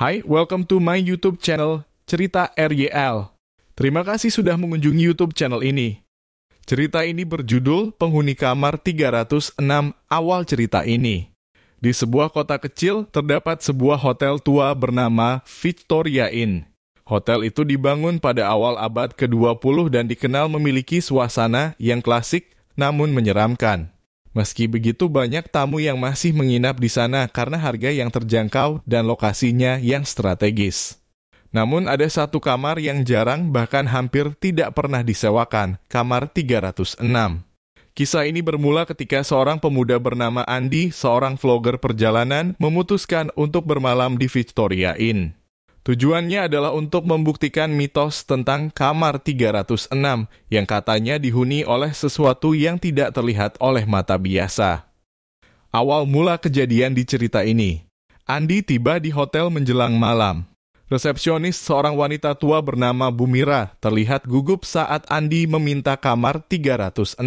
Hai, welcome to my YouTube channel, Cerita RYL. Terima kasih sudah mengunjungi YouTube channel ini. Cerita ini berjudul Penghuni Kamar 306 awal cerita ini. Di sebuah kota kecil, terdapat sebuah hotel tua bernama Victoria Inn. Hotel itu dibangun pada awal abad ke-20 dan dikenal memiliki suasana yang klasik namun menyeramkan. Meski begitu, banyak tamu yang masih menginap di sana karena harga yang terjangkau dan lokasinya yang strategis. Namun ada satu kamar yang jarang bahkan hampir tidak pernah disewakan, kamar 306. Kisah ini bermula ketika seorang pemuda bernama Andy, seorang vlogger perjalanan, memutuskan untuk bermalam di Victoria Inn. Tujuannya adalah untuk membuktikan mitos tentang kamar 306 yang katanya dihuni oleh sesuatu yang tidak terlihat oleh mata biasa. Awal mula kejadian di cerita ini, Andy tiba di hotel menjelang malam. Resepsionis, seorang wanita tua bernama Bu Mira, terlihat gugup saat Andy meminta kamar 306.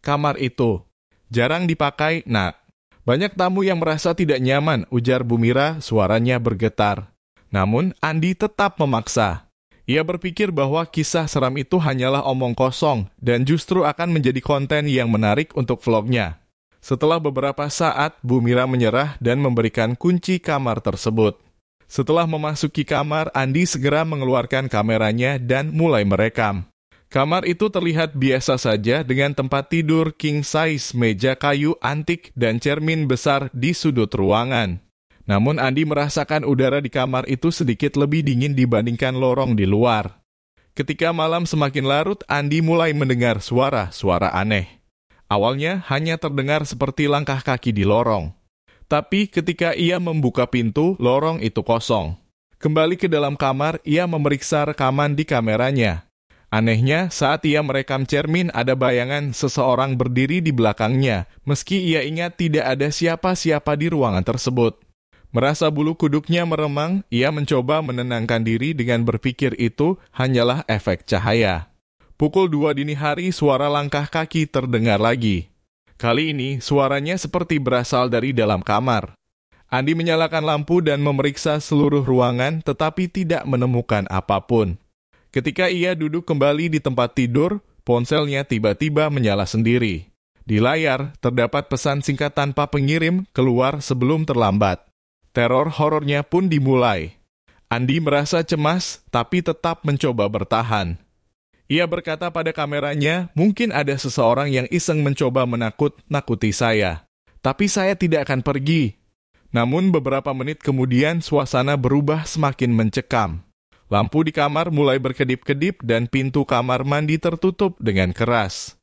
Kamar itu jarang dipakai, Nak. Banyak tamu yang merasa tidak nyaman, ujar Bu Mira, suaranya bergetar. Namun, Andy tetap memaksa. Ia berpikir bahwa kisah seram itu hanyalah omong kosong dan justru akan menjadi konten yang menarik untuk vlognya. Setelah beberapa saat, Bu Mira menyerah dan memberikan kunci kamar tersebut. Setelah memasuki kamar, Andy segera mengeluarkan kameranya dan mulai merekam. Kamar itu terlihat biasa saja dengan tempat tidur king size, meja kayu antik, dan cermin besar di sudut ruangan. Namun Andy merasakan udara di kamar itu sedikit lebih dingin dibandingkan lorong di luar. Ketika malam semakin larut, Andy mulai mendengar suara-suara aneh. Awalnya hanya terdengar seperti langkah kaki di lorong. Tapi ketika ia membuka pintu, lorong itu kosong. Kembali ke dalam kamar, ia memeriksa rekaman di kameranya. Anehnya, saat ia merekam cermin, ada bayangan seseorang berdiri di belakangnya, meski ia ingat tidak ada siapa-siapa di ruangan tersebut. Merasa bulu kuduknya meremang, ia mencoba menenangkan diri dengan berpikir itu hanyalah efek cahaya. Pukul 2 dini hari, suara langkah kaki terdengar lagi. Kali ini, suaranya seperti berasal dari dalam kamar. Andy menyalakan lampu dan memeriksa seluruh ruangan, tetapi tidak menemukan apapun. Ketika ia duduk kembali di tempat tidur, ponselnya tiba-tiba menyala sendiri. Di layar, terdapat pesan singkat tanpa pengirim keluar sebelum terlambat. Teror horornya pun dimulai. Andy merasa cemas, tapi tetap mencoba bertahan. Ia berkata pada kameranya, mungkin ada seseorang yang iseng mencoba menakut-nakuti saya. Tapi saya tidak akan pergi. Namun beberapa menit kemudian, suasana berubah semakin mencekam. Lampu di kamar mulai berkedip-kedip dan pintu kamar mandi tertutup dengan keras.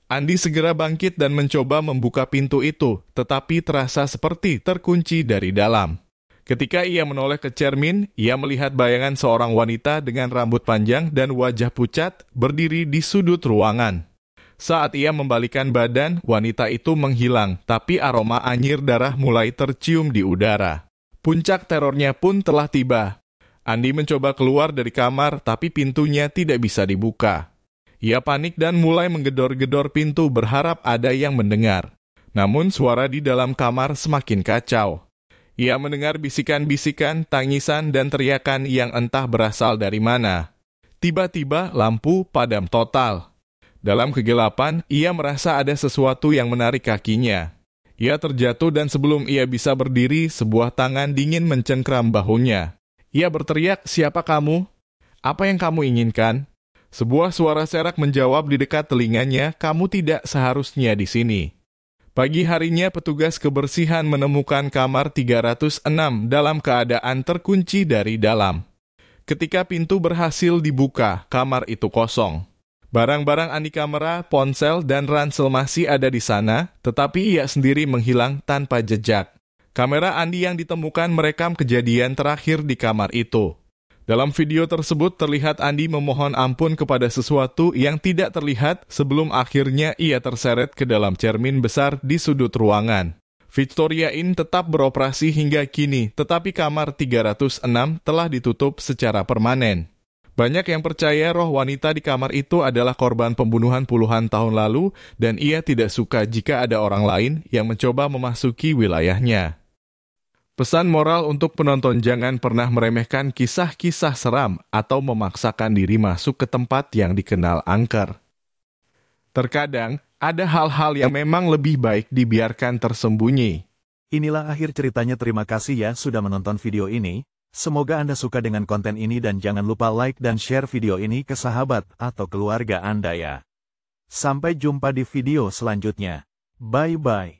Andy segera bangkit dan mencoba membuka pintu itu, tetapi terasa seperti terkunci dari dalam. Ketika ia menoleh ke cermin, ia melihat bayangan seorang wanita dengan rambut panjang dan wajah pucat berdiri di sudut ruangan. Saat ia membalikan badan, wanita itu menghilang, tapi aroma anyir darah mulai tercium di udara. Puncak terornya pun telah tiba. Andy mencoba keluar dari kamar, tapi pintunya tidak bisa dibuka. Ia panik dan mulai menggedor-gedor pintu berharap ada yang mendengar. Namun suara di dalam kamar semakin kacau. Ia mendengar bisikan-bisikan, tangisan, dan teriakan yang entah berasal dari mana. Tiba-tiba lampu padam total. Dalam kegelapan, ia merasa ada sesuatu yang menarik kakinya. Ia terjatuh dan sebelum ia bisa berdiri, sebuah tangan dingin mencengkram bahunya. Ia berteriak, "Siapa kamu? Apa yang kamu inginkan?" Sebuah suara serak menjawab di dekat telinganya, "Kamu tidak seharusnya di sini." Pagi harinya, petugas kebersihan menemukan kamar 306 dalam keadaan terkunci dari dalam. Ketika pintu berhasil dibuka, kamar itu kosong. Barang-barang anti kamera, ponsel, dan ransel masih ada di sana, tetapi ia sendiri menghilang tanpa jejak. Kamera Andy yang ditemukan merekam kejadian terakhir di kamar itu. Dalam video tersebut terlihat Andy memohon ampun kepada sesuatu yang tidak terlihat sebelum akhirnya ia terseret ke dalam cermin besar di sudut ruangan. Victoria Inn tetap beroperasi hingga kini, tetapi kamar 306 telah ditutup secara permanen. Banyak yang percaya roh wanita di kamar itu adalah korban pembunuhan puluhan tahun lalu dan ia tidak suka jika ada orang lain yang mencoba memasuki wilayahnya. Pesan moral untuk penonton, jangan pernah meremehkan kisah-kisah seram atau memaksakan diri masuk ke tempat yang dikenal angker. Terkadang, ada hal-hal yang memang lebih baik dibiarkan tersembunyi. Inilah akhir ceritanya. Terima kasih ya sudah menonton video ini. Semoga Anda suka dengan konten ini dan jangan lupa like dan share video ini ke sahabat atau keluarga Anda ya. Sampai jumpa di video selanjutnya. Bye-bye.